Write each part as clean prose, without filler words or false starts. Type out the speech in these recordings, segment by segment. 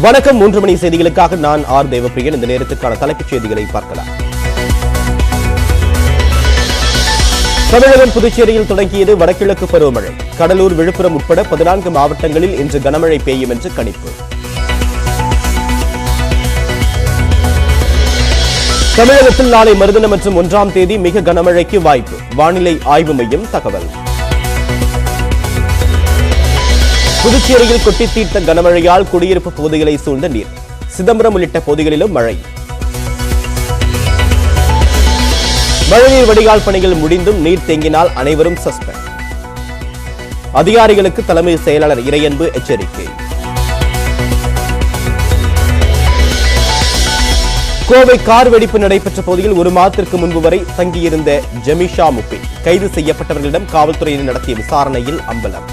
வணக்கம். 3 மணி செய்திகளுக்காக நான் ஆர் தேவப்பிரியன். இந்த நேரத்துக்கான தலைப்புச் செய்திகளை பார்க்கலாம். தமிழகம் புதுச்சேரியில் தொடங்கியது வடகிழக்கு பருவமழை. கடலூர், விழுப்புரம் உட்பட 14 மாவட்டங்களில் இன்று கனமழை பெய்யும் என்று கணிப்பு. தமிழகத்தில் நாளை மறுதினம் மற்றும் 1ஆம் தேதி மிக கனமழைக்கு வாய்ப்பு. வானிலை ஆய்வு மையம் தகவல். புதுச்சேரியில் கொட்டி தீர்த்த கனமழையால் குடியிருப்பு பகுதிகளை சூழ்ந்த நீர். சிதம்பரம் உள்ளிட்ட பகுதிகளிலும் மழை. மழைநீர் வடிகால் பணிகள் முடிந்தும் நீர் தேங்கினால் அனைவரும் சஸ்பெண்ட். அதிகாரிகளுக்கு தலைமை செயலாளர் இறையன்பு எச்சரிக்கை. கோவை கார் வெடிப்பு நடைபெற்ற பகுதியில் 1 மாதத்திற்கு முன்பு வரை தங்கியிருந்த ஜெமிஷா முப்பி கைது செய்யப்பட்டவர்களிடம் காவல்துறையினர் நடத்திய விசாரணையில் அம்பலம்.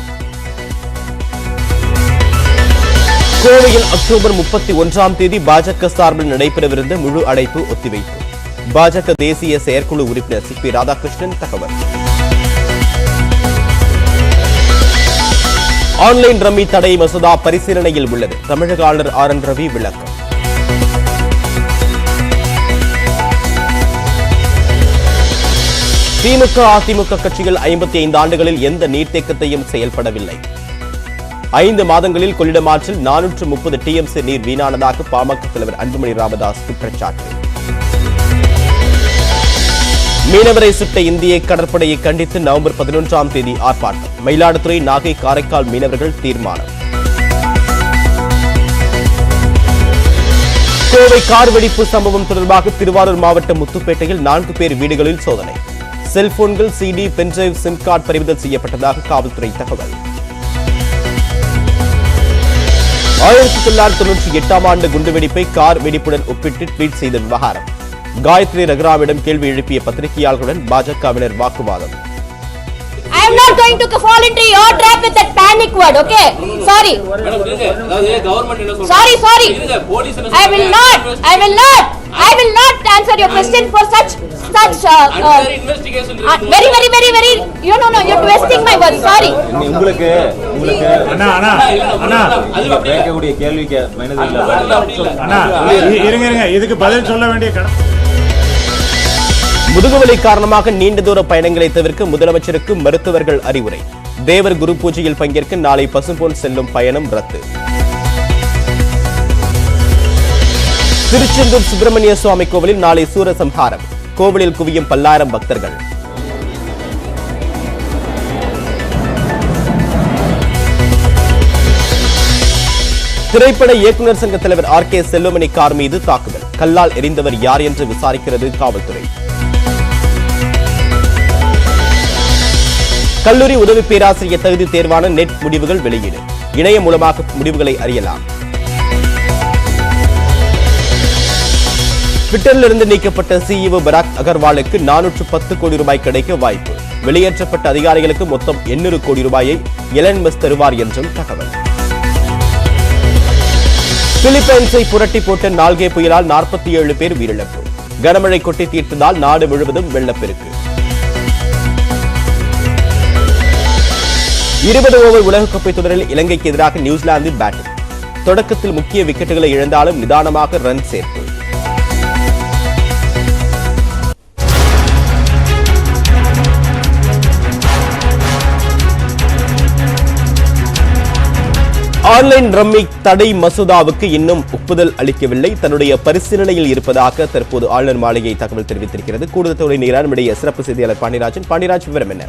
கோவையில் அக்டோபர் 31ஆம் தேதி பாஜக சார்பில் நடைபெறவிருந்த முழு அடைப்பு ஒத்திவைப்பு. பாஜக தேசிய செயற்குழு உறுப்பினர் சி.பி. ராதாகிருஷ்ணன் தகவல். ஆன்லைன் ரம்மி தடை மசோதா பரிசீலனையில் உள்ளது. தமிழக ஆளுநர் ஆர்.என். ரவி விளக்கம். திமுக, அதிமுக கட்சிகள் 55 ஆண்டுகளில் எந்த நீர்த்தேக்கத்தையும் செயல்படவில்லை. 5 மாதங்களில் கொள்ளிடம் ஆற்றில் 430 TMC நீர் வீணானதாக பாமக தலைவர் அன்புமணி ராமதாஸ் குற்றச்சாட்டு. மீனவரை சுட்ட இந்திய கடற்படையை கண்டித்து நவம்பர் 11ஆம் தேதி ஆர்ப்பாட்டம். மயிலாடுதுறை, நாகை, காரைக்கால் மீனவர்கள் தீர்மானம். கோவை கார் வெடிப்பு சம்பவம் தொடர்பாக திருவாரூர் மாவட்டம் முத்துப்பேட்டையில் 4 பேர் வீடுகளில் சோதனை. செல்போன்கள், CD, பென்டிரைவ், சிம் கார்டு பறிமுதல் செய்யப்பட்டதாக காவல்துறை தகவல். 1998ஆம் ஆண்டு குண்டுவெடிப்பை கார் வெடிப்புடன் ஒப்பிட்டு ட்வீட் செய்த விவகாரம். காயத்ரி ரகுராமிடம் கேள்வி எழுப்பிய பத்திரிகையாளர்களுடன் பாஜகவினர் வாக்குவாதம். I am not going to fall into your trap with that panic word, okay? Sorry. Sorry. I will not answer your question for such very you're twisting my words. Sorry. உங்களுக்கு கேட்கக்கூடிய கேள்விக்கு இருங்க இதுக்கு பதில் சொல்ல வேண்டிய முதுகுவலி காரணமாக நீண்ட தூர பயணங்களை தவிர்க்க முதலமைச்சருக்கு மருத்துவர்கள் அறிவுரை. தேவர் குரு பூஜையில் பங்கேற்க நாளை பசும்பொன் செல்லும் பயணம் ரத்து. திருச்செந்தூர் சுப்பிரமணிய சுவாமி கோவிலில் நாளை சூரசம்ஹாரம். கோவிலில் குவியும் பல்லாயிரம் பக்தர்கள். திரைப்பட இயக்குநர் சங்க தலைவர் R.K. செல்வமணி கார் மீது தாக்குதல். கல்லால் எரிந்தவர் யார் என்று விசாரிக்கிறது காவல்துறை. கல்லூரி உதவி பேராசிரியர் தகுதி தேர்வான நெட் முடிவுகள் வெளியீடு. இணையம் மூலமாக முடிவுகளை அறியலாம். ட்விட்டரிலிருந்து நீக்கப்பட்ட CEO பராக் அகர்வாலுக்கு 410 கோடி ரூபாய் கிடைக்க வாய்ப்பு. வெளியேற்றப்பட்ட அதிகாரிகளுக்கு மொத்தம் 800 கோடி ரூபாயை எலன் மஸ்க் தருவார் என்றும் தகவல். பிலிப்பைன்ஸை புரட்டி போட்ட நால்கே புயலால் 47 பேர் உயிரிழப்பு. கனமழை கொட்டி தீர்த்ததால் நாடு முழுவதும் வெள்ளப்பெருக்கு. 20 ஓவர் உலகக்கோப்பை தொடரில் இலங்கைக்கு எதிராக நியூசிலாந்து பேட்டிங். தொடக்கத்தில் முக்கிய விக்கெட்டுகளை இழந்தாலும் நிதானமாக ரன் சேர்ப்பு. ஆன்லைன் ரம்மி தடை மசோதாவுக்கு இன்னும் ஒப்புதல் அளிக்கவில்லை. தன்னுடைய பரிசீலனையில் இருப்பதாக தற்போது ஆளுநர் மாளிகை தகவல் தெரிவித்திருக்கிறது. கூடுதல் தகவலை நம்முடைய சிறப்பு செய்தியாளர் பாண்டியராஜன் விவரம் என்ன?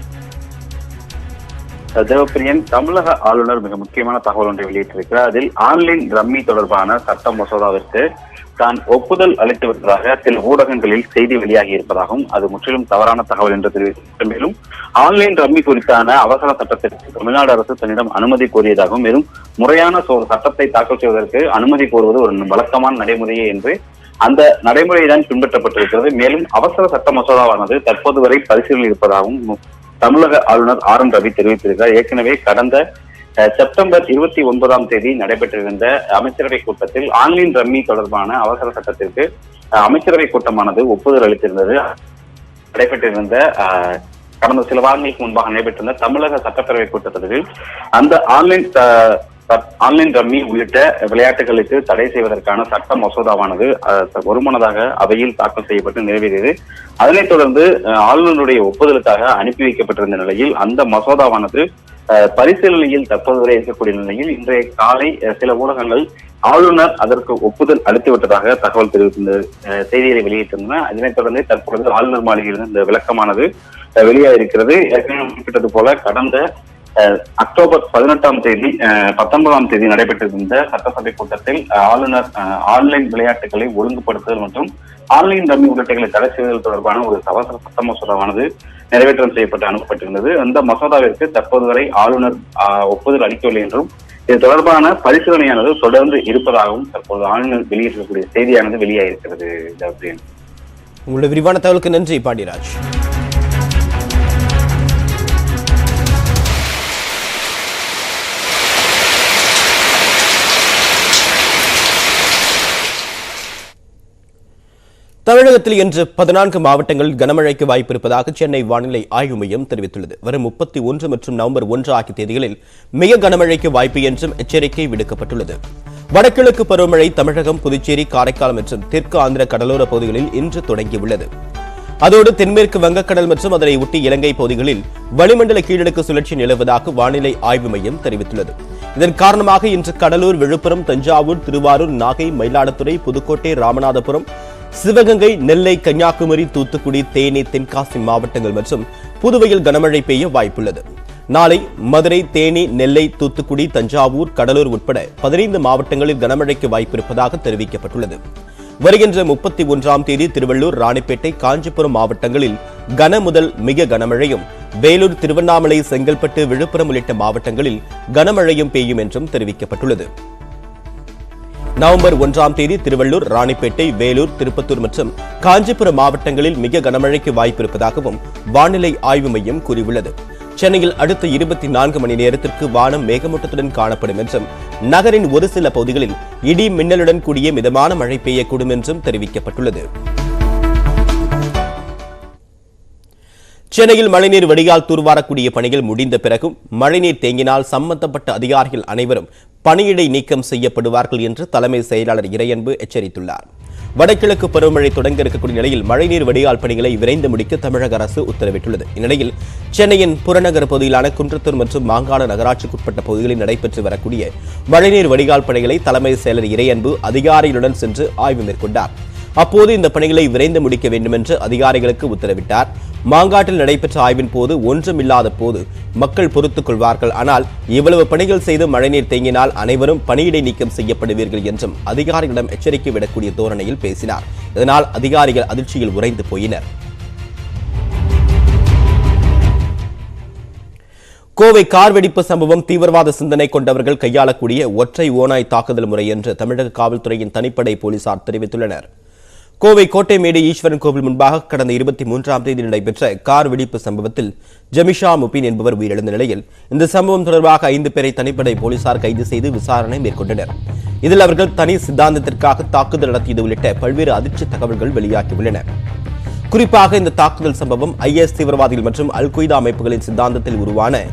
தேவப்பிரியன், தமிழக ஆளுநர் மிக முக்கியமான தகவல் ஒன்றை வெளியிட்டிருக்கிறார். அதில் ஆன்லைன் ரம்மி தொடர்பான சட்ட மசோதாவிற்கு தான் ஒப்புதல் அளித்து வருவதாக சில ஊடகங்களில் செய்தி வெளியாகி இருப்பதாகவும் அது முற்றிலும் தவறான தகவல் என்று தெரிவித்தார். மேலும் ஆன்லைன் ரம்மி குறித்தான அவசர சட்டத்திற்கு தமிழ்நாடு அரசு தன்னிடம் அனுமதி கோரியதாகவும் மேலும் முறையான சட்டத்தை தாக்கல் செய்வதற்கு அனுமதி கோருவது ஒரு வழக்கமான நடைமுறையே என்று அந்த நடைமுறைதான் பின்பற்றப்பட்டிருக்கிறது. மேலும் அவசர சட்ட மசோதாவானது தற்போது வரை பரிசீலனையில் இருப்பதாகவும் தமிழக ஆளுநர் R.N. ரவி தெரிவித்திருக்கிறார். ஏற்கனவே கடந்த செப்டம்பர் 29ஆம் தேதி நடைபெற்றிருந்த அமைச்சரவை கூட்டத்தில் ஆன்லைன் ரம்மி தொடர்பான அவசர சட்டத்திற்கு அமைச்சரவை கூட்டமானது ஒப்புதல் அளித்திருந்தது. நடைபெற்றிருந்த கடந்த சில வாரங்களுக்கு முன்பாக நடைபெற்றிருந்த தமிழக சட்டப்பேரவை கூட்டத்தொடரில் அந்த ஆன்லைன் ஆன்லைன் ரம்மி உள்ளிட்ட விளையாட்டுகளுக்கு தடை செய்வதற்கான சட்ட மசோதாவானது ஒருமனதாக அவையில் தாக்கல் செய்யப்பட்டு நிறைவேறியது. அதனைத் தொடர்ந்து ஆளுநருடைய ஒப்புதலுக்காக அனுப்பி வைக்கப்பட்டிருந்த நிலையில் அந்த மசோதாவானது பரிசீலனையில் தற்போது வரை இருக்கக்கூடிய நிலையில் இன்றைய காலை சில ஊடகங்கள் ஆளுநர் அதற்கு ஒப்புதல் அளித்துவிட்டதாக தகவல் தெரிவித்த செய்திகளை வெளியிட்டிருந்தன. இதனைத் தொடர்ந்து தற்பொழுது ஆளுநர் மாளிகையில் இந்த விளக்கமானது வெளியாகிருக்கிறது. ஏற்கனவே குறிப்பிட்டது போல கடந்த அக்டோபர் 19ஆம் தேதி நடைபெற்றிருந்த சட்டசபை கூட்டத்தில் ஆளுநர் ஆன்லைன் விளையாட்டுகளை ஒழுங்குபடுத்துதல் மற்றும் ஆன்லைன் ரம்மி உள்ளிட்டங்களை தடை செய்வதல் தொடர்பான ஒரு அவசர சட்ட மசோதாவானது நிறைவேற்றம் செய்யப்பட்டு அனுப்பப்பட்டிருந்தது. அந்த மசோதாவிற்கு தற்போது வரை ஆளுநர் ஒப்புதல் அளிக்கவில்லை என்றும் இது தொடர்பான பரிசீலனையானது தொடர்ந்து இருப்பதாகவும் தற்போது ஆளுநர் வெளியிட்டிருக்கக்கூடிய செய்தியானது வெளியாகிருக்கிறது. உங்களுடைய விரிவான தகவலுக்கு நன்றி பாண்டியராஜ். தமிழகத்தில் இன்று 14 மாவட்டங்களில் கனமழைக்கு வாய்ப்பு இருப்பதாக சென்னை வானிலை ஆய்வு மையம் தெரிவித்துள்ளது. வரும் 31 மற்றும் நவம்பர் 1 ஆகிய தேதிகளில் மிக கனமழைக்கு வாய்ப்பு என்றும் எச்சரிக்கை விடுக்கப்பட்டுள்ளது. வடகிழக்கு பருவமழை தமிழகம், புதுச்சேரி, காரைக்கால் மற்றும் தெற்கு ஆந்திர கடலோர பகுதிகளில் இன்று தொடங்கியுள்ளது. அதோடு தென்மேற்கு வங்கக்கடல் மற்றும் அதனை ஒட்டி இலங்கை பகுதிகளில் வளிமண்டல கீழடுக்கு சுழற்சி நிலவுவதாக வானிலை ஆய்வு மையம் தெரிவித்துள்ளது. இதன் காரணமாக இன்று கடலூர், விழுப்புரம், தஞ்சாவூர், திருவாரூர், நாகை, மயிலாடுதுறை, புதுக்கோட்டை, ராமநாதபுரம், சிவகங்கை, நெல்லை, கன்னியாகுமரி, தூத்துக்குடி, தேனி, தென்காசி மாவட்டங்கள் மற்றும் புதுவையில் கனமழை பெய்ய வாய்ப்புள்ளது. நாளை மதுரை, தேனி, நெல்லை, தூத்துக்குடி, தஞ்சாவூர், கடலூர் உட்பட 15 மாவட்டங்களில் கனமழைக்கு வாய்ப்பு இருப்பதாக தெரிவிக்கப்பட்டுள்ளது. வருகின்ற 31ஆம் தேதி திருவள்ளூர், ராணிப்பேட்டை, காஞ்சிபுரம் மாவட்டங்களில் கன முதல் மிக கனமழையும், வேலூர், திருவண்ணாமலை, செங்கல்பட்டு, விழுப்புரம் உள்ளிட்ட மாவட்டங்களில் கனமழையும் பெய்யும் என்றும் தெரிவிக்கப்பட்டுள்ளது. நவம்பர் 1ஆம் தேதி திருவள்ளூர், ராணிப்பேட்டை, வேலூர், திருப்பத்தூர் மற்றும் காஞ்சிபுரம் மாவட்டங்களில் மிக கனமழைக்கு வாய்ப்பு இருப்பதாகவும் வானிலை ஆய்வு மையம் கூறியுள்ளது. சென்னையில் அடுத்த 24 மணி நேரத்திற்கு வானம் மேகமூட்டத்துடன் காணப்படும் என்றும் நகரின் ஒரு சில பகுதிகளில் இடி மின்னலுடன் கூடிய மிதமான மழை பெய்யக்கூடும் என்றும் தெரிவிக்கப்பட்டுள்ளது. சென்னையில் மழைநீர் வடிகால் தூர்வாரக்கூடிய பணிகள் முடிந்த பிறகும் மழைநீர் தேங்கினால் சம்பந்தப்பட்ட அதிகாரிகள் அனைவரும் பணியிடை நீக்கம் செய்யப்படுவார்கள் என்று தலைமை செயலாளர் இறையன்பு எச்சரித்துள்ளார். வடகிழக்கு பருவமழை தொடங்க இருக்கக்கூடிய நிலையில் மழைநீர் வடிகால் பணிகளை விரைந்து முடிக்க தமிழக அரசு உத்தரவிட்டுள்ளது. இந்நிலையில் சென்னையின் புறநகர் பகுதியிலான குன்றத்தூர் மற்றும் மாங்காடு நகராட்சிக்குட்பட்ட பகுதிகளில் நடைபெற்று வரக்கூடிய மழைநீர் வடிகால் பணிகளை தலைமை செயலர் இறையன்பு அதிகாரிகளுடன் சென்று ஆய்வு மேற்கொண்டார். அப்போது இந்த பணிகளை விரைந்து முடிக்க வேண்டும் என்று அதிகாரிகளுக்கு உத்தரவிட்டார். மாங்காட்டில் நடைபெற்ற ஆய்வின் போது ஒன்றுமில்லாத போது மக்கள் பொறுத்துக் கொள்வார்கள், ஆனால் இவ்வளவு பணிகள் செய்து மழைநீர் தேங்கினால் அனைவரும் பணியிடை நீக்கம் செய்யப்படுவீர்கள் என்றும் அதிகாரிகளிடம் எச்சரிக்கை விடக்கூடிய தோரணையில் பேசினார். இதனால் அதிகாரிகள் அதிர்ச்சியில் உறைந்து போயினர். கோவை கார் வெடிப்பு சம்பவம் தீவிரவாத சிந்தனை கொண்டவர்கள் கையாளக்கூடிய ஒற்றை ஓநாய் தாக்குதல் முறை என்று தமிழக காவல்துறையின் தனிப்படை போலீசார் தெரிவித்துள்ளனர். கோவை கோட்டைமேடு ஈஸ்வரன் கோவில் முன்பாக கடந்த 23ஆம் தேதி நடைபெற்ற கார் வெடிப்பு சம்பவத்தில் ஜமிஷா முபின் என்பவர் உயிரிழந்த நிலையில் இந்த சம்பவம் தொடர்பாக 5 பேரை தனிப்படை போலீசார் கைது செய்து விசாரணை மேற்கொண்டனர். இதில் அவர்கள் தனி சித்தாந்தத்திற்காக தாக்குதல் நடத்தியது உள்ளிட்ட பல்வேறு அதிர்ச்சி தகவல்கள் வெளியாகியுள்ளன. குறிப்பாக இந்த தாக்குதல் சம்பவம் IS தீவிரவாதிகள் மற்றும் அல் கொய்தா அமைப்புகளின் சித்தாந்தத்தில் உருவான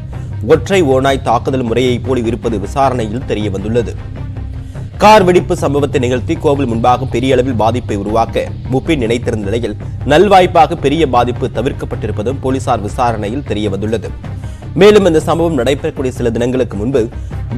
ஒற்றை ஓநாய் தாக்குதல் முறையை போல் இருப்பது விசாரணையில் தெரியவந்துள்ளது. கார் வெடிப்பு சம்பவத்தை நிகழ்த்தி கோவில் முன்பாக பெரிய அளவில் பாதிப்பை உருவாக்க முபின் நினைத்திருந்த நிலையில் நல்வாய்ப்பாக பெரிய பாதிப்பு தவிர்க்கப்பட்டிருப்பதும் போலீசார் விசாரணையில் தெரியவந்துள்ளது. மேலும் இந்த சம்பவம் நடைபெறக்கூடிய சில தினங்களுக்கு முன்பு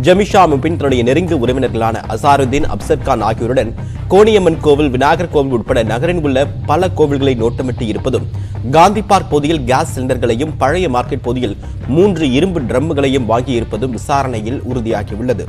ஜமிஷா முபின் தன்னுடைய நெருங்கிய உறவினர்களான அசாருதீன், அப்சர்கான் ஆகியோருடன் கோணியம்மன் கோவில், விநாயகர் கோவில் உட்பட நகரில் உள்ள பல கோவில்களை நோட்டமிட்டு இருப்பதும், காந்தி பார்க் பகுதியில் கேஸ் சிலிண்டர்களையும், பழைய மார்க்கெட் பகுதியில் 3 இரும்பு ட்ரம்களையும் வாங்கியிருப்பதும் விசாரணையில் உறுதியாகியுள்ளது.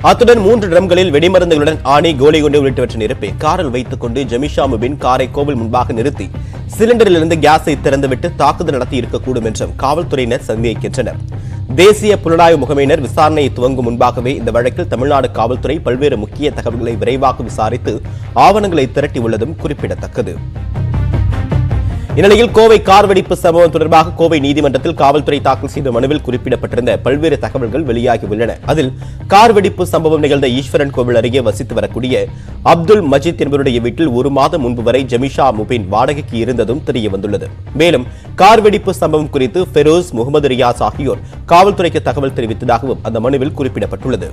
அத்துடன் 3 ட்ரம்களில் வெடிமருந்துகளுடன் ஆணி, கோலி குண்டு உள்ளிட்டவற்றை நிரப்பி காரில் வைத்துக் கொண்டு ஜமீஷா முபின் காரை கோவில் முன்பாக நிறுத்தி சிலிண்டரிலிருந்து கேஸை திறந்துவிட்டு தாக்குதல் நடத்தி இருக்கக்கூடும் என்றும் காவல்துறையினர் சந்தேகிக்கின்றனர். தேசிய புலனாய்வு முகமையினர் விசாரணையை துவங்கும் முன்பாகவே இந்த வழக்கில் தமிழ்நாடு காவல்துறை பல்வேறு முக்கிய தகவல்களை விரைவாக விசாரித்து ஆவணங்களை திரட்டியுள்ளதும் குறிப்பிடத்தக்கது. இந்நிலையில் கோவை கார் வெடிப்பு சம்பவம் தொடர்பாக கோவை நீதிமன்றத்தில் காவல்துறை தாக்கல் செய்த மனுவில் குறிப்பிடப்பட்டிருந்த பல்வேறு தகவல்கள் வெளியாகியுள்ளன. அதில் கார் வெடிப்பு சம்பவம் நிகழ்ந்த ஈஸ்வரன் கோவில் அருகே வசித்து வரக்கூடிய அப்துல் மஜீத் என்பவருடைய வீட்டில் 1 மாதம் முன்பு வரை ஜமீஷா முபின் வாடகைக்கு இருந்ததும் தெரியவந்துள்ளது. மேலும் கார் வெடிப்பு சம்பவம் குறித்து ஃபெரோஸ், முகமது ரியாஸ் ஆகியோர் காவல்துறைக்கு தகவல் தெரிவித்ததாகவும் அந்த மனுவில் குறிப்பிடப்பட்டுள்ளது.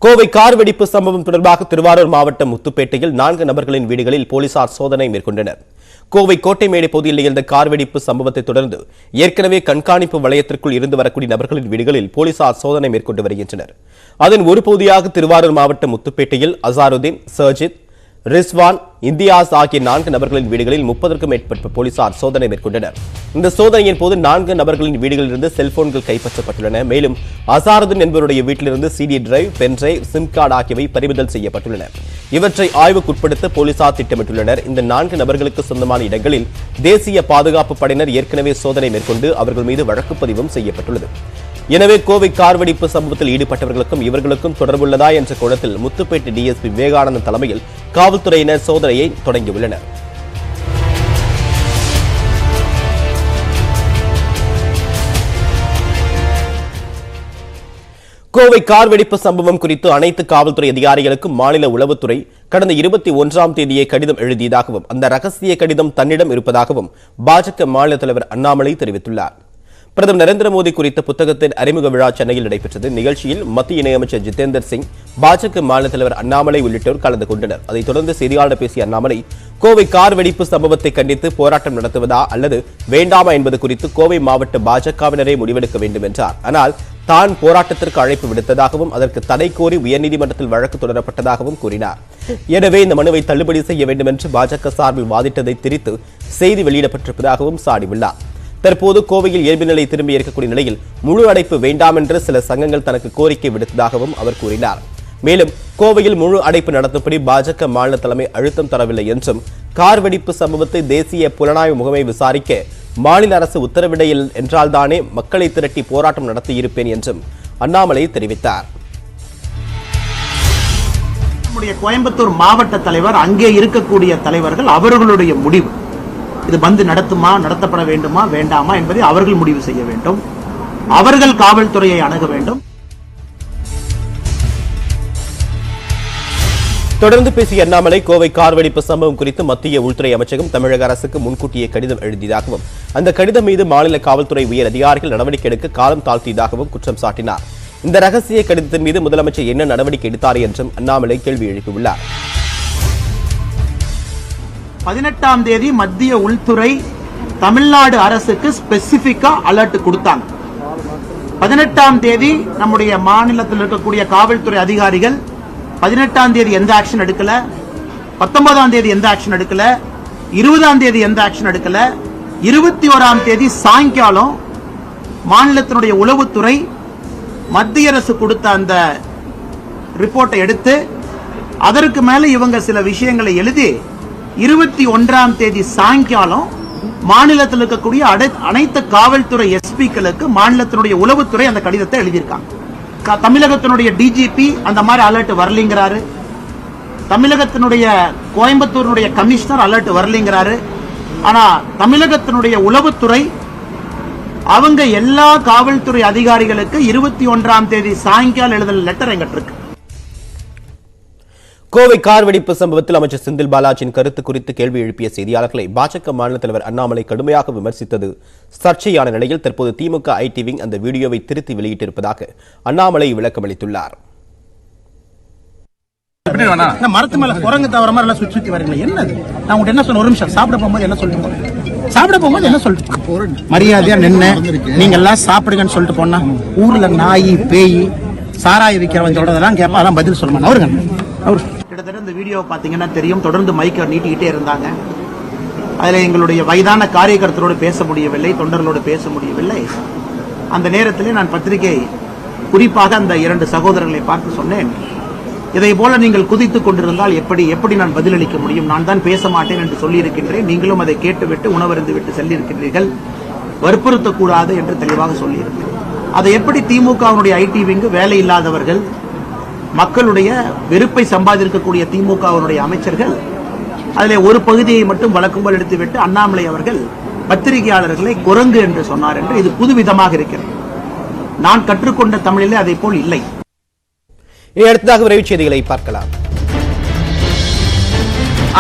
கோவை கார் வெடிப்பு சம்பவம் தொடர்பாக திருவாரூர் மாவட்டம் முத்துப்பேட்டையில் 4 நபர்களின் வீடுகளில் போலீசார் சோதனை மேற்கொண்டனர். கோவை கோட்டைமேடு பகுதியில் நிகழ்ந்த கார் வெடிப்பு சம்பவத்தை தொடர்ந்து ஏற்கனவே கண்காணிப்பு வளையத்திற்குள் இருந்து வரக்கூடிய நபர்களின் வீடுகளில் போலீசார் சோதனை மேற்கொண்டு வருகின்றனர். அதன் ஒரு பகுதியாக திருவாரூர் மாவட்டம் முத்துப்பேட்டையில் அசாருதீன், சர்ஜித், ரிஸ்வான், இந்தியாஸ் ஆகிய 4 நபர்களின் வீடுகளில் 30க்கும் மேற்பட்ட போலீசார் சோதனை மேற்கொண்டனர். இந்த சோதனையின் போது 4 நபர்களின் வீடுகளிலிருந்து செல்போன்கள் கைப்பற்றப்பட்டுள்ளன. மேலும் அசாருதீன் என்பவருடைய வீட்டிலிருந்து CD drive, pen drive, SIM card ஆகியவை பறிமுதல் செய்யப்பட்டுள்ளன. இவற்றை ஆய்வுக்குட்படுத்த போலீசார் திட்டமிட்டுள்ளனர். இந்த 4 நபர்களுக்கு சொந்தமான இடங்களில் தேசிய பாதுகாப்பு படையினர் ஏற்கனவே சோதனை மேற்கொண்டு அவர்கள் மீது வழக்குப்பதிவும் செய்யப்பட்டுள்ளது. எனவே கோவை கார் வெடிப்பு சம்பவத்தில் ஈடுபட்டவர்களுக்கும் இவர்களுக்கும் தொடர்புள்ளதா என்ற கோணத்தில் முத்துப்பேட்டை டிஎஸ்பி விவேகானந்தன் தலைமையில் காவல்துறையினர் சோதனையை தொடங்கியுள்ளனர். கோவை கார் வெடிப்பு சம்பவம் குறித்து அனைத்து காவல்துறை அதிகாரிகளுக்கும் மாநில உளவுத்துறை கடந்த 21ஆம் தேதியே கடிதம் எழுதியதாகவும் அந்த ரகசிய கடிதம் தன்னிடம் இருப்பதாகவும் பாஜக மாநில தலைவர் அண்ணாமலை தெரிவித்துள்ளார். பிரதமர் நரேந்திர மோடி குறித்த புத்தகத்தின் அறிமுக விழா சென்னையில் நடைபெற்றது. நிகழ்ச்சியில் மத்திய இணையமைச்சர் ஜிதேந்தர் சிங், பாஜக மாநில தலைவர் அண்ணாமலை உள்ளிட்டோர் கலந்து கொண்டனர். அதைத் தொடர்ந்து செய்தியாளர் பேசிய அண்ணாமலை, கோவை கார் வெடிப்பு சம்பவத்தை கண்டித்து போராட்டம் நடத்துவதா அல்லது வேண்டாமா என்பது குறித்து கோவை மாவட்ட பாஜகவினரே முடிவெடுக்க வேண்டும் என்றார். ஆனால் தான் போராட்டத்திற்கு அழைப்பு விடுத்ததாகவும் அதற்கு தடை கோரி உயர்நீதிமன்றத்தில் வழக்கு தொடரப்பட்டதாகவும் கூறினார். எனவே இந்த மனுவை தள்ளுபடி செய்ய வேண்டும் என்று பாஜக சார்பில் வாதிட்டதை திரித்து செய்தி வெளியிடப்பட்டிருப்பதாகவும் சாடியுள்ளார். தற்போது கோவையில் இயல்பு நிலை திரும்பி இருக்கக்கூடிய நிலையில் முழு அடைப்பு வேண்டாம் என்று சில சங்கங்கள் தனக்கு கோரிக்கை விடுத்ததாகவும் அவர் கூறினார். மேலும் கோவையில் முழு அடைப்பு நடத்தும்படி பாஜக மாநில தலைமை அழுத்தம் தரவில்லை என்றும் கார் வெடிப்பு சம்பவத்தை தேசிய புலனாய்வு முகமை விசாரிக்க மாநில அரசு உத்தரவிடவில்லை என்றால்தானே மக்களை திரட்டி போராட்டம் நடத்தியிருப்பேன் என்றும் அண்ணாமலை தெரிவித்தார். கோயம்புத்தூர் மாவட்ட தலைவர், அங்கே இருக்கக்கூடிய தலைவர்கள் அவர்களுடைய முடிவு, இது பந்து நடத்துமா, நடத்தப்பட வேண்டுமா, வேண்டாமா என்பதை அவர்கள் முடிவு செய்ய வேண்டும். அவர்கள் காவல்துறையை அணுக வேண்டும். தொடர்ந்து பேசிய அண்ணாமலை, கோவை கார் வெடிப்பு சம்பவம் குறித்து மத்திய உள்துறை அமைச்சகம் தமிழக அரசுக்கு முன்கூட்டியே கடிதம் எழுதியதாகவும் அந்த கடிதம் மீது மாநில காவல்துறை உயர் அதிகாரிகள் நடவடிக்கை எடுக்க காலம் தாழ்த்தியதாகவும் குற்றம் சாட்டினார். இந்த ரகசிய கடிதத்தின் மீது முதலமைச்சர் என்ன நடவடிக்கை எடுத்தார் என்றும் அண்ணாமலை கேள்வி எழுப்பியுள்ளார். 18ஆம் தேதி மத்திய உள்துறை தமிழ்நாடு அரசுக்கு ஸ்பெசிபிக்கா அலர்ட் கொடுத்தாங்க. 18ஆம் தேதி நம்முடைய மாநிலத்தில் இருக்கக்கூடிய காவல்துறை அதிகாரிகள் 18ஆம் தேதி எந்த ஆக்ஷன் எடுக்கல, 19ஆம் தேதி எந்த ஆக்ஷன் எடுக்கல, 20ஆம் தேதி எந்த ஆக்ஷன் எடுக்கல. 21ஆம் தேதி சாயங்காலம் மாநிலத்தினுடைய உளவுத்துறை மத்திய அரசு கொடுத்த அந்த ரிப்போர்ட்டை எடுத்து அதற்கு மேல இவங்க சில விஷயங்களை எழுதி 21ஆம் தேதி சாயங்காலம் மாநிலத்தில் இருக்கக்கூடிய அனைத்து காவல்துறை எஸ்பிக்களுக்கு மாநிலத்தினுடைய உளவுத்துறை அந்த கடிதத்தை எழுதியிருக்காங்க. தமிழகத்தினுடைய டிஜிபி அந்த மாதிரி அலர்ட் வரலைங்கிறாரு. தமிழகத்தினுடைய கோயம்புத்தூருடைய கமிஷனர் அலர்ட் வரலைங்கிறாரு. ஆனா தமிழகத்தினுடைய உளவுத்துறை அவங்க எல்லா காவல்துறை அதிகாரிகளுக்கு 21ஆம் தேதி சாயங்காலம் எழுதின லெட்டர் எங்கிட்ட இருக்கு. கோவை கார் வெடிப்பு சம்பவத்தில் அமைச்சர் செந்தில் பாலாஜியின் கருத்து குறித்து கேள்வி எழுப்பிய செய்தியாளர்களை பாஜக மாநில தலைவர் அண்ணாமலை கடுமையாக விமர்சித்தது சர்ச்சையான நிலையில் தற்போது திமுக ஐடி விங் அந்த வீடியோவை திருத்தி வெளியிட்டிருப்பதாக அண்ணாமலை விளக்கமளித்துள்ளார். மரத்து மேல குரங்கு தவற மாதிரி எல்லாம் சுத்தி வரீங்களா? என்னது? நான் உங்கள்கிட்ட என்ன சொன்ன, ஒரு நிமிஷம் சாப்பிட போகும்போது என்ன சொல்லிட்டு போறேன், சாப்பிட போகும்போது என்ன சொல்லிட்டு மரியாதையா நின்று நீங்க எல்லாம் சாப்பிடுங்கன்னு சொல்லிட்டு போனா ஊர்ல நாய் பேய் சாராய விற்கிறவன் சொல்றதெல்லாம் கேட்பா, அதெல்லாம் பதில் சொல்லணும். அவரு கிட்டத்தட்ட இந்த வீடியோ பாத்தீங்கன்னா தெரியும், தொடர்ந்து மைக்க நீட்டிக்கிட்டே இருந்தாங்க. அதில் எங்களுடைய வயதான காரியகர்த்தரோடு பேச முடியவில்லை, தொண்டர்களோடு பேச முடியவில்லை. அந்த நேரத்திலே நான் பத்திரிகை குறிப்பாக அந்த 2 சகோதரர்களை பார்த்து சொன்னேன், இதை போல நீங்கள் குதித்துக் கொண்டிருந்தால் எப்படி நான் பதிலளிக்க முடியும்? நான் தான் பேச மாட்டேன் என்று சொல்லியிருக்கின்றேன். நீங்களும் அதை கேட்டுவிட்டு உணவருந்து விட்டு செல்லியிருக்கின்றீர்கள். வற்புறுத்தக்கூடாது என்று தெளிவாக சொல்லியிருக்கிறேன். அதை எப்படி திமுகவுடைய ஐடி விங்கு வேலை இல்லாதவர்கள், மக்களுடைய வெறுப்பை சம்பாதிக்கக்கூடிய திமுகவுடைய அமைச்சர்கள் அதிலே ஒரு பகுதியை மட்டும் வழக்கும்போல் எடுத்துவிட்டு அண்ணாமலை அவர்கள் பத்திரிகையாளர்களை குரங்கு என்று சொன்னார் என்று இது புதுவிதமாக இருக்கிறது. நான் கற்றுக்கொண்ட தமிழிலே அதை போல் இல்லை. இனி அடுத்ததாக விரைவுச் செய்திகளை பார்க்கலாம்.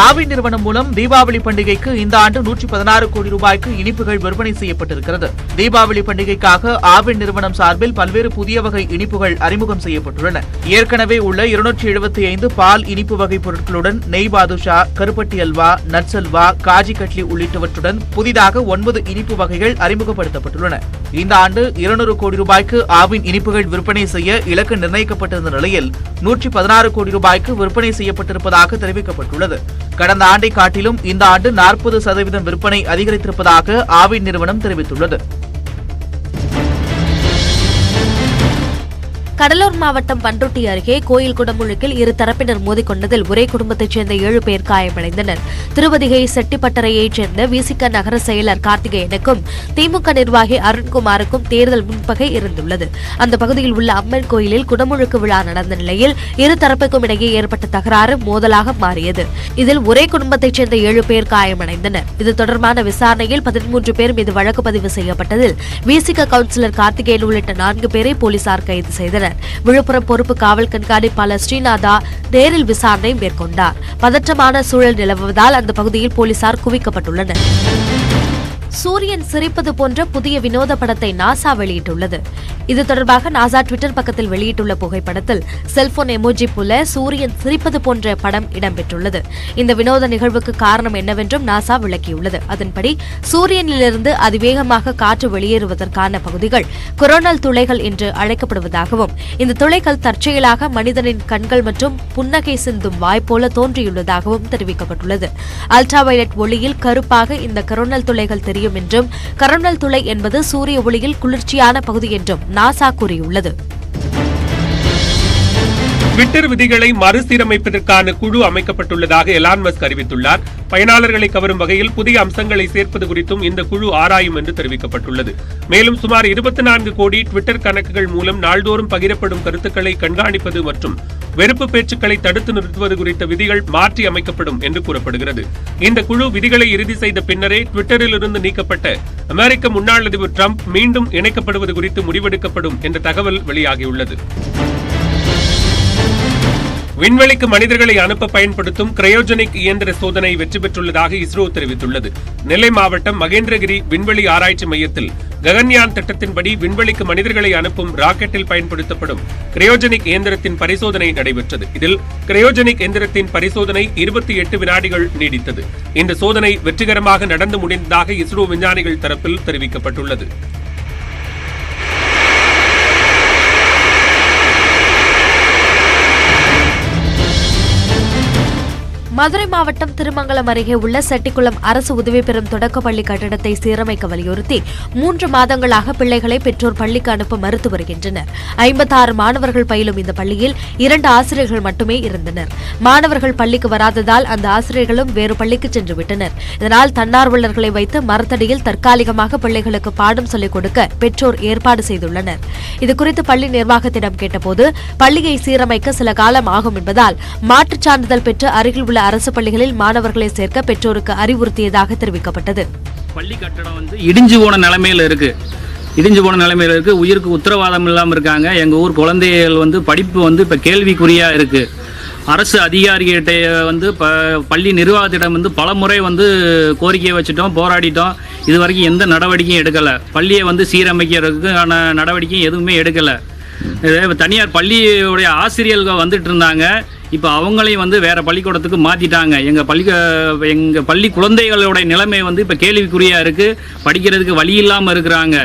ஆவி நிறுவனம் மூலம் தீபாவளி பண்டிகைக்கு இந்த ஆண்டு 116 கோடி ரூபாய்க்கு இனிப்புகள் விற்பனை செய்யப்பட்டிருக்கிறது. தீபாவளி பண்டிகைக்காக ஆவின் நிறுவனம் சார்பில் பல்வேறு புதிய வகை இனிப்புகள் அறிமுகம் செய்யப்பட்டுள்ளன. ஏற்கனவே உள்ள 275 பால் இனிப்பு வகை பொருட்களுடன் நெய் பாதுஷா, கருப்பட்டி அல்வா, நட்ஸ் அல்வா, காஜி கட்லி உள்ளிட்டவற்றுடன் புதிதாக 9 இனிப்பு வகைகள் அறிமுகப்படுத்தப்பட்டுள்ளன. இந்த ஆண்டு 200 கோடி ரூபாய்க்கு ஆவின் இனிப்புகள் விற்பனை செய்ய இலக்கு நிர்ணயிக்கப்பட்டிருந்த நிலையில் 116 கோடி ரூபாய்க்கு விற்பனை செய்யப்பட்டிருப்பதாக தெரிவிக்கப்பட்டுள்ளது. கடந்த ஆண்டை காட்டிலும் இந்த ஆண்டு 40% விற்பனை அதிகரித்திருப்பதாக ஆவின் நிறுவனம் தெரிவித்துள்ளது. கடலூர் மாவட்டம் பண்ருட்டி அருகே கோயில் குடமுழுக்கில் 2 தரப்பினர் மோதிக்கொண்டதில் ஒரே குடும்பத்தைச் சேர்ந்த 7 பேர் காயமடைந்தனர். திருவதிகை செட்டிப்பட்டறையைச் சேர்ந்த விசிக நகர செயலர் கார்த்திகேயனுக்கும் திமுக நிர்வாகி அருண்குமாருக்கும் தேர்தல் முன்பகை இருந்துள்ளது. அந்த பகுதியில் உள்ள அம்மன் கோயிலில் குடமுழுக்கு விழா நடந்த நிலையில் 2 தரப்புக்கும் இடையே ஏற்பட்ட தகராறு மோதலாக மாறியது. இதில் ஒரே குடும்பத்தைச் சேர்ந்த 7 பேர் காயமடைந்தனர். இது தொடர்பான விசாரணையில் 13 பேர் மீது வழக்கு பதிவு செய்யப்பட்டதில் விசிக கவுன்சிலர் கார்த்திகேயன் உள்ளிட்ட 4 பேரை போலீசார் கைது செய்தனர். விழுப்புரம் பொறுப்பு காவல் கண்காணிப்பாளர் ஸ்ரீநாதா நேரில் விசாரணை மேற்கொண்டார். பதற்றமான சூழல் நிலவுவதால் அந்த பகுதியில் போலீசார் குவிக்கப்பட்டுள்ளனர். சூரியன் சிரிப்பது போன்ற புதிய வினோத படத்தை நாசா வெளியிட்டுள்ளது. இது தொடர்பாக நாசா ட்விட்டர் பக்கத்தில் வெளியிட்டுள்ள புகைப்படத்தில் செல்போன் எமோஜி போல சூரியன் சிரிப்பது போன்ற படம் இடம்பெற்றுள்ளது. இந்த வினோத நிகழ்வுக்கு காரணம் என்னவென்றும் நாசா விளக்கியுள்ளது. அதன்படி சூரியனிலிருந்து அதிவேகமாக காற்று வெளியேறுவதற்கான பகுதிகள் கொரோனல் துளைகள் என்று அழைக்கப்படுவதாகவும் இந்த துளைகள் தற்செயலாக மனிதனின் கண்கள் மற்றும் புன்னகை சிந்தும் வாய்ப்போல தோன்றியுள்ளதாகவும் தெரிவிக்கப்பட்டுள்ளது. அல்ட்ரா வயலட் ஒளியில் கருப்பாக இந்த கொரோனல் துளைகள் தெரியும் என்றும் கரோனல் துளை என்பது சூரிய ஒளியில் குளிர்ச்சியான பகுதி என்றும் நாசா கூறியுள்ளது. ட்விட்டர் விதிகளை மறுசீரமைப்பதற்கான குழு அமைக்கப்பட்டுள்ளதாக எலான் மஸ்க் அறிவித்துள்ளார். பயனாளர்களை கவரும் வகையில் புதிய அம்சங்களை சேர்ப்பது குறித்தும் இந்த குழு ஆராயும் என்று தெரிவிக்கப்பட்டுள்ளது. மேலும் சுமார் 24 கோடி ட்விட்டர் கணக்குகள் மூலம் நாள்தோறும் பகிரப்படும் கருத்துக்களை கண்காணிப்பது மற்றும் வெறுப்பு பேச்சுக்களை தடுத்து நிறுத்துவது குறித்த விதிகள் மாற்றி அமைக்கப்படும் என்று கூறப்படுகிறது. இந்த குழு விதிகளை இறுதி செய்த பின்னரே ட்விட்டரில் இருந்து நீக்கப்பட்ட அமெரிக்க முன்னாள் அதிபர் டிரம்ப் மீண்டும் இணைக்கப்படுவது குறித்து முடிவெடுக்கப்படும் என்ற தகவல் வெளியாகியுள்ளது. விண்வெளிக்கு மனிதர்களை அனுப்ப பயன்படுத்தும் கிரையோஜெனிக் இயந்திர சோதனை வெற்றி பெற்றுள்ளதாக இஸ்ரோ தெரிவித்துள்ளது. நெல்லை மாவட்டம் மகேந்திரகிரி விண்வெளி ஆராய்ச்சி மையத்தில் ககன்யான் திட்டத்தின்படி விண்வெளிக்கு மனிதர்களை அனுப்பும் ராக்கெட்டில் பயன்படுத்தப்படும் கிரையோஜெனிக் இயந்திரத்தின் பரிசோதனை நடைபெற்றது. இதில் கிரையோஜெனிக் எந்திரத்தின் பரிசோதனை 28 வினாடிகள் நீடித்தது. இந்த சோதனை வெற்றிகரமாக நடந்து முடிந்ததாக இஸ்ரோ விஞ்ஞானிகள் தரப்பில் தெரிவிக்கப்பட்டுள்ளது. மதுரை மாவட்டம் திருமங்கலம் அருகே உள்ள செட்டிக்குளம் அரசு உதவி பெறும் தொடக்கப்பள்ளி கட்டிடத்தை சீரமைக்க வலியுறுத்தி 3 மாதங்களாக பிள்ளைகளை பெற்றோர் பள்ளிக்கு அனுப்ப மறுத்து வருகின்றனர். 56 மாணவர்கள் பயிலும் இந்த பள்ளியில் 2 ஆசிரியர்கள் மட்டுமே இருந்தனர். மாணவர்கள் பள்ளிக்கு வராததால் அந்த ஆசிரியர்களும் வேறு பள்ளிக்கு சென்று விட்டனர். இதனால் தன்னார்வலர்களை வைத்து மரத்தடியில் தற்காலிகமாக பிள்ளைகளுக்கு பாடம் சொல்லிக் கொடுக்க பெற்றோர் ஏற்பாடு செய்துள்ளனர். இதுகுறித்து பள்ளி நிர்வாகத்திடம் கேட்டபோது பள்ளியை சீரமைக்க சில காலம் ஆகும் என்பதால் மாற்றுச் சான்றிதழ் பெற்று அருகில் உள்ள அரசு பள்ளிகளில் மாணவர்களை சேர்க்க பெற்றோருக்கு அறிவுறுத்தியதாக தெரிவிக்கப்பட்டது. பள்ளி கட்டடம் இடிஞ்சு போன நிலைமையில இருக்கு. உயிருக்கு உத்தரவாதம் இல்லாமல் இருக்காங்க. எங்க ஊர் குழந்தைகள் படிப்பு இப்ப கேள்விக்குறியா இருக்கு. அரசு அதிகாரிகிட்ட பள்ளி நிர்வாகத்திடம் பல முறை கோரிக்கையை வச்சுட்டோம், போராடிட்டோம். இது வரைக்கும் எந்த நடவடிக்கையும் எடுக்கல. பள்ளியை சீரமைக்கிறதுக்கான நடவடிக்கையும் எதுவுமே எடுக்கல. தனியார் பள்ளியுடைய ஆசிரியர்கள் வந்துட்டு இருந்தாங்க. இப்போ அவங்களையும் வேற பள்ளிக்கூடத்துக்கு மாத்திட்டாங்க. எங்க பள்ளி குழந்தைகளோட நிலைமை இப்ப கேள்விக்குறியா இருக்கு. படிக்கிறதுக்கு வழி இல்லாம இருக்கிறாங்க.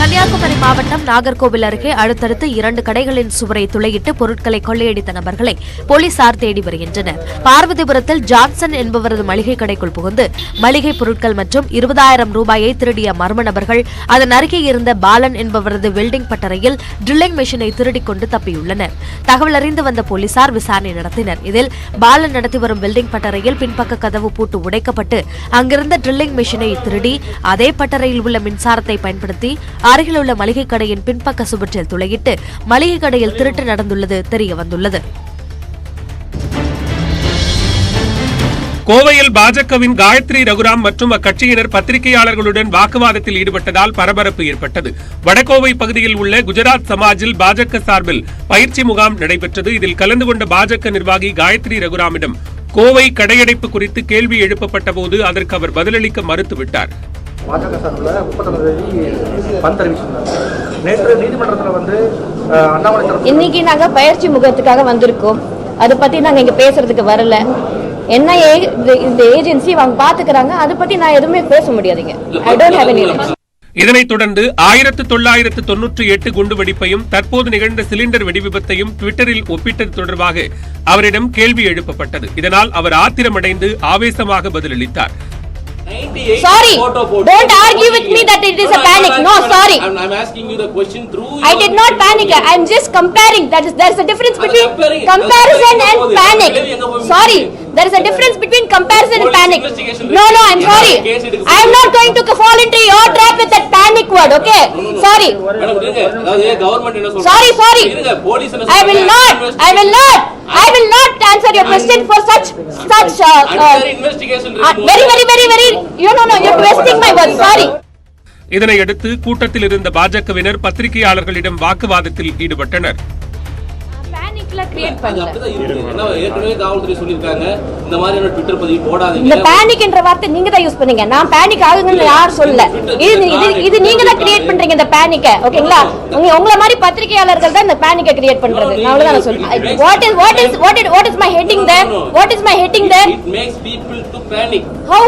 கன்னியாகுமரி மாவட்டம் நாகர்கோவில் அருகே அடுத்தடுத்து 2 கடைகளின் சுவரை துளையிட்டு பொருட்களை கொள்ளையடித்த நபர்களை போலீசார் தேடி வருகின்றனர். பார்வதிபுரத்தில் ஜான்சன் என்பவரது மளிகை கடைக்குள் புகுந்து மளிகை பொருட்கள் மற்றும் 20,000 ரூபாயை திருடிய மர்ம நபர்கள் அதன் அருகே இருந்த பாலன் என்பவரது வெல்டிங் பட்டறையில் ட்ரில்லிங் மெஷினை திருடிக் கொண்டு தப்பியுள்ளனர். தகவல் அறிந்து வந்த போலீசார் விசாரணை நடத்தினர். இதில் பாலன் நடத்தி வரும் வெல்டிங் பட்டறையில் பின்பக்க கதவு பூட்டு உடைக்கப்பட்டு அங்கிருந்த ட்ரில்லிங் மெஷினை திருடி அதே பட்டறையில் உள்ள மின்சாரத்தை பயன்படுத்தி அருகில் உள்ள மளிகை கடையின் பின்பக்க சுவற்றில் துளையிட்டு மளிகை கடையில் திருட்டு நடந்துள்ளது தெரியவந்துள்ளது. கோவையில் பாஜகவின் காயத்ரி ரகுராம் மற்றும் அக்கட்சியினர் பத்திரிகையாளர்களுடன் வாக்குவாதத்தில் ஈடுபட்டதால் பரபரப்பு ஏற்பட்டது. வடகோவை பகுதியில் உள்ள குஜராத் சமாஜில் பாஜக சார்பில் பயிற்சி முகாம் நடைபெற்றது. இதில் கலந்து கொண்ட பாஜக நிர்வாகி காயத்ரி ரகுராமிடம் கோவை கடையடைப்பு குறித்து கேள்வி எழுப்பப்பட்ட போது அதற்கு அவர் பதிலளிக்க மறுத்துவிட்டார். பாஜக சார்பில் 31 தேதி பந்த் அறிவிச்சிருந்தாங்க. நேற்று நீதிமன்றத்தில் வந்து அண்ணாமலை இன்னைக்கு நாங்க பயிற்சி முகத்துக்காக வந்திருக்கோம். அதை பத்தி நாங்க இங்க பேசுறதுக்கு வரல. என்ன இந்த ஏஜென்சி அவங்க பாத்துக்கிறாங்க, அதை பத்தி நான் எதுவுமே பேச முடியாதுங்க. I don't have any rights. இதனைத் தொடர்ந்து 1998 குண்டுவெடிப்பையும் தற்போது நிகழ்ந்த சிலிண்டர் வெடிவிபத்தையும் ட்விட்டரில் ஒப்பிட்டது தொடர்பாக அவரிடம் கேள்வி எழுப்பப்பட்டது. இதனால் அவர் ஆத்திரமடைந்து ஆவேசமாக பதிலளித்தார். Sorry, don't argue with me that it is a panic. No, sorry. I'm asking you the question through. I did not panic. I'm just comparing. There's a difference between comparison and panic. Sorry, there is a difference between comparison and panic. No, I'm sorry. I'm not going to fall into your trap with that panic word. Okay? Sorry. Sorry. I will not answer your question for such very. No, you're twisting my words. Sorry. இதனையடுத்து கூட்டத்தில் இருந்த பாஜகவினர் பத்திரிகையாளர்களிடம் வாக்குவாதத்தில் ஈடுபட்டனர். இந்த panic என்ற வார்த்தை நீங்க தான் யூஸ் பண்ணீங்க. நான் பேனிக் ஆகுங்கன்னு யார் சொல்லல. இது நீங்க தான் கிரியேட் பண்றீங்க இந்த பேனிக்க. ஓகேங்களா? உங்கள மாதிரி பத்திரிகையாளர்கள் தான் இந்த பேனிக்க கிரியேட் பண்றது. நான் அவ்வளவுதான் நான் சொல்றேன். What is my heading there? What is my heading there? It makes people to panic. How?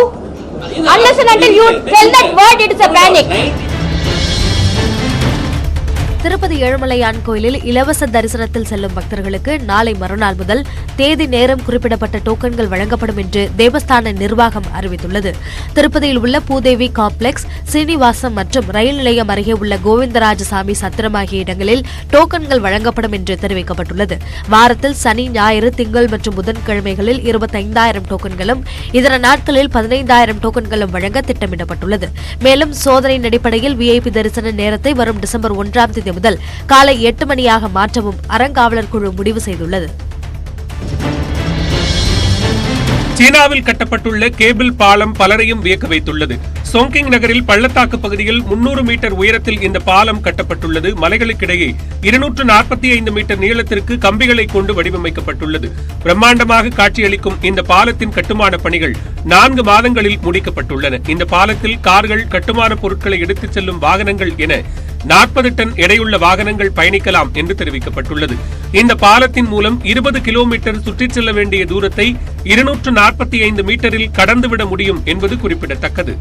Unless and until you tell that word, it is a panic. Tirupati Ezhumalaiyan கோயிலில் இலவச தரிசனத்தில் செல்லும் பக்தர்களுக்கு நாளை மறுநாள் முதல் தேதி நேரம் குறிப்பிடப்பட்ட டோக்கன்கள் வழங்கப்படும் என்று தேவஸ்தான நிர்வாகம் அறிவித்துள்ளது. திருப்பதியில் உள்ள பூதேவி காம்ப்ளெக்ஸ், சீனிவாசம் மற்றும் ரயில் நிலையம் அருகே உள்ள கோவிந்தராஜசாமி சத்திரம் ஆகிய இடங்களில் டோக்கன்கள் வழங்கப்படும் என்று தெரிவிக்கப்பட்டுள்ளது. வாரத்தில் சனி, ஞாயிறு, திங்கள் மற்றும் புதன்கிழமைகளில் 25,000 டோக்கன்களும் இதர நாட்களில் 15,000 டோக்கன்களும் வழங்க திட்டமிடப்பட்டுள்ளது. மேலும் சோதனையின் அடிப்படையில் விஐபி தரிசன நேரத்தை வரும் டிசம்பர் 1ஆம் தேதி முதல் காலை 8 மணியாக மாற்றவும் அறங்காவலர் குழு முடிவு செய்துள்ளது. சீனாவில் கட்டப்பட்டுள்ள கேபிள் பாலம் பலரையும் வியக்க வைத்துள்ளது. சோங்கிங் நகரில் பள்ளத்தாக்கு பகுதியில் 300 மீட்டர் உயரத்தில் இந்த பாலம் கட்டப்பட்டுள்ளது. மலைகளுக்கிடையே 245 மீட்டர் நீளத்திற்கு கம்பிகளை கொண்டு வடிவமைக்கப்பட்டுள்ளது. பிரம்மாண்டமாக காட்சியளிக்கும் இந்த பாலத்தின் கட்டுமான பணிகள் 4 மாதங்களில் முடிக்கப்பட்டுள்ளன. இந்த பாலத்தில் கார்கள், கட்டுமான பொருட்களை எடுத்துச் செல்லும் வாகனங்கள் என 40 டன் எடையுள்ள வாகனங்கள் பயணிக்கலாம் என்று தெரிவிக்கப்பட்டுள்ளது. இந்த பாலத்தின் மூலம் 20 கிலோமீட்டர் சுற்றிச் செல்ல வேண்டிய தூரத்தை 245 மீட்டரில் கடந்துவிட முடியும் என்பது குறிப்பிடத்தக்கது.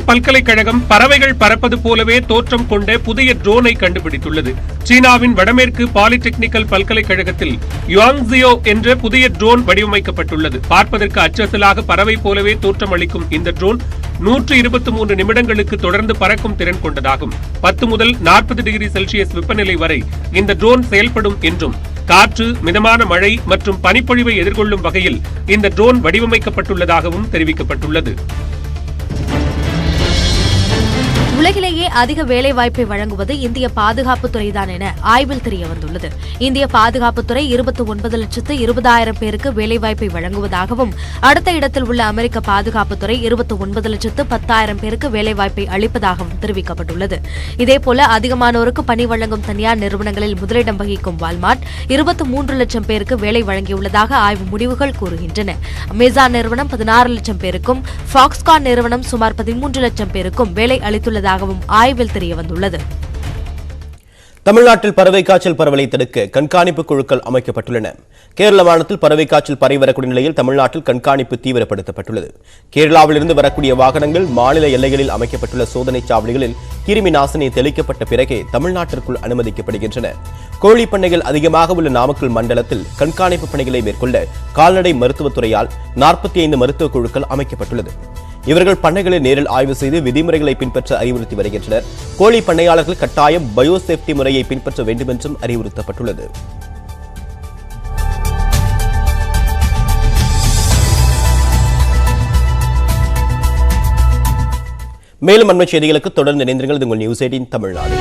பல்கலைக்கழகம் பறவைகள் பறப்பது போலவே தோற்றம் கொண்ட புதிய ட்ரோனை கண்டுபிடித்துள்ளது. சீனாவின் வடமேற்கு பாலிடெக்னிக்கல் பல்கலைக்கழகத்தில் யுவாங்ஸியோ என்ற புதிய ட்ரோன் வடிவமைக்கப்பட்டுள்ளது. பார்ப்பதற்கு அச்சசலாக பறவை போலவே தோற்றம் அளிக்கும் இந்த ட்ரோன் 123 நிமிடங்களுக்கு தொடர்ந்து பறக்கும் திறன் கொண்டதாகும். 10 முதல் 40 டிகிரி செல்சியஸ் வெப்பநிலை வரை இந்த ட்ரோன் செயல்படும் என்றும், காற்று, மிதமான மழை மற்றும் பனிப்பொழிவை எதிர்கொள்ளும் வகையில் இந்த ட்ரோன் வடிவமைக்கப்பட்டுள்ளதாகவும் தெரிவிக்கப்பட்டுள்ளது. உலகிலேயே அதிக வேலைவாய்ப்பை வழங்குவது இந்திய பாதுகாப்புத்துறைதான் என ஆய்வில் தெரியவந்துள்ளது. இந்திய பாதுகாப்புத்துறை 29,20,000 பேருக்கு வேலைவாய்ப்பை வழங்குவதாகவும், அடுத்த இடத்தில் உள்ள அமெரிக்க பாதுகாப்புத்துறை 29,10,000 பேருக்கு வேலைவாய்ப்பை அளிப்பதாகவும் தெரிவிக்கப்பட்டுள்ளது. இதேபோல அதிகமானோருக்கு பணி வழங்கும் தனியார் நிறுவனங்களில் முதலிடம் வகிக்கும் வால்மார்ட் 23 லட்சம் பேருக்கு வேலை வழங்கியுள்ளதாக ஆய்வு முடிவுகள் கூறுகின்றன. அமேசான் நிறுவனம் 16 லட்சம் பேருக்கும், ஃபாக்ஸ்கான் நிறுவனம் சுமார் 13 லட்சம் பேருக்கும் வேலை அளித்துள்ளதாகவும் ஆய்வில் தெரியவந்துள்ளது. தமிழ்நாட்டில் பறவை காய்ச்சல் பரவலை தடுக்க கண்காணிப்பு குழுக்கள் அமைக்கப்பட்டுள்ளன. கேரள மாநிலத்தில் பறவை காய்ச்சல் பரவி வரக்கூடிய நிலையில் தமிழ்நாட்டில் கண்காணிப்பு தீவிரப்படுத்தப்பட்டுள்ளது. கேரளாவிலிருந்து வரக்கூடிய வாகனங்கள் மாநில எல்லைகளில் அமைக்கப்பட்டுள்ள சோதனைச் சாவடிகளில் கிருமி நாசினி தெளிக்கப்பட்ட பிறகே தமிழ்நாட்டிற்குள் அனுமதிக்கப்படுகின்றன. கோழி பண்ணைகள் அதிகமாக உள்ள நாமக்கல் மண்டலத்தில் கண்காணிப்பு பணிகளை மேற்கொள்ள கால்நடை மருத்துவத்துறையால் 45 மருத்துவ குழுக்கள் அமைக்கப்பட்டுள்ளது. இவர்கள் பண்ணைகளை நேரில் ஆய்வு செய்து விதிமுறைகளை பின்பற்ற அறிவுறுத்தி வருகின்றனர். கோழி பண்ணையாளர்கள் கட்டாயம் பயோசேப்டி முறையை பின்பற்ற வேண்டும் என்றும் அறிவுறுத்தப்பட்டுள்ளது. மேலும் அண்மை செய்திகளுக்கு தொடர்ந்து இணைந்திருங்கள். இது உங்கள் நியூஸ் 18 தமிழ்நாடு.